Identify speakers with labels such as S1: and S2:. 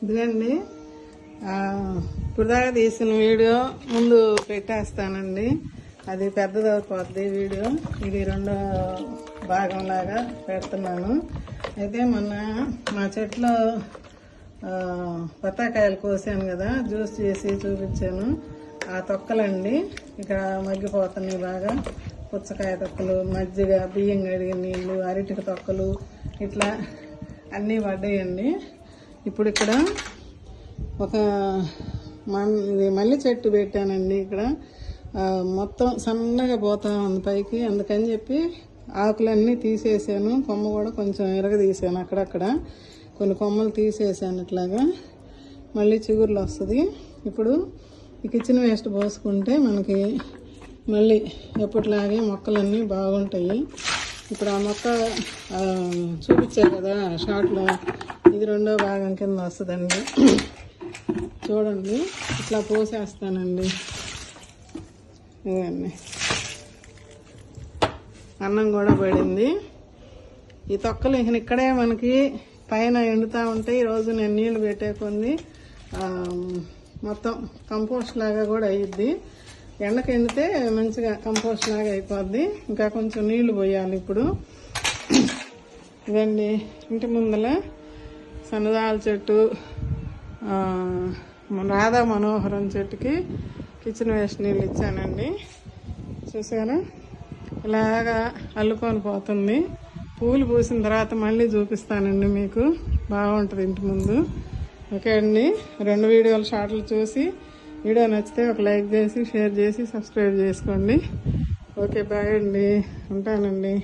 S1: ఇదిగండి ఇప్పుడు దాకా తీసిన వీడియో ముందు పెట్టేస్తానండి. అది పెద్దదవుతుంది వీడియో. ఇది రెండో భాగంలాగా పెడుతున్నాను. అయితే మొన్న మా చెట్లో బత్తాకాయలు కోసాను కదా, జ్యూస్ చేసి చూపించాను. ఆ తొక్కలండి ఇక్కడ మగ్గిపోతున్నాయి బాగా. పుచ్చకాయ తొక్కలు, మజ్జిగ, బియ్యం కడిగిన నీళ్ళు, అరటిక తొక్కలు ఇట్లా అన్నీ పడ్డాయండి. ఇప్పుడు ఇక్కడ ఒక ఇది మల్లి చెట్టు పెట్టానండి. ఇక్కడ మొత్తం సన్నగా పోతా ఉంది పైకి. అందుకని చెప్పి ఆకులన్నీ తీసేసాను. కొమ్మ కూడా కొంచెం ఎరగదీసాను. అక్కడక్కడ కొన్ని కొమ్మలు తీసేసాను. ఇట్లాగా మళ్ళీ చిగుర్లు వస్తుంది. ఇప్పుడు ఈ కిచెన్ వేస్ట్ పోసుకుంటే మనకి మళ్ళీ ఎప్పటిలాగే మొక్కలన్నీ బాగుంటాయి. ఇప్పుడు ఆ మొక్క చూపించారు కదా షార్ట్లో, ఇది రెండో భాగం కింద వస్తుందండి. చూడండి ఇట్లా పోసేస్తానండి. ఇవన్నీ అన్నం కూడా పడింది. ఈ తొక్కలు ఇక్కడే మనకి పైన ఎండుతూ ఉంటాయి. ఈరోజు నేను నీళ్లు పెట్టేకుంది. మొత్తం కంపోస్ట్ లాగా కూడా అయ్యిద్ది. ఎండకు ఎండితే మంచిగా కంపోస్ట్ లాగా అయిపోద్ది. ఇంకా కొంచెం నీళ్లు పోయాలి. ఇప్పుడు ఇదండి ఇంటి ముందల సన్నదాల చెట్టు, రాధా మనోహరం చెట్టుకి కిచెన్ వేస్ట్ నీళ్ళు ఇచ్చానండి. చూసారా ఇలాగా అల్లుకొని పోతుంది. పూలు పూసిన తర్వాత మళ్ళీ చూపిస్తానండి మీకు. బాగుంటుంది ఇంటి ముందు. ఓకే అండి, 2 వీడియోలు షార్ట్లు చూసి వీడియో నచ్చితే ఒక లైక్ చేసి, షేర్ చేసి, సబ్స్క్రైబ్ చేసుకోండి. ఓకే బాయ్ అండి, ఉంటానండి.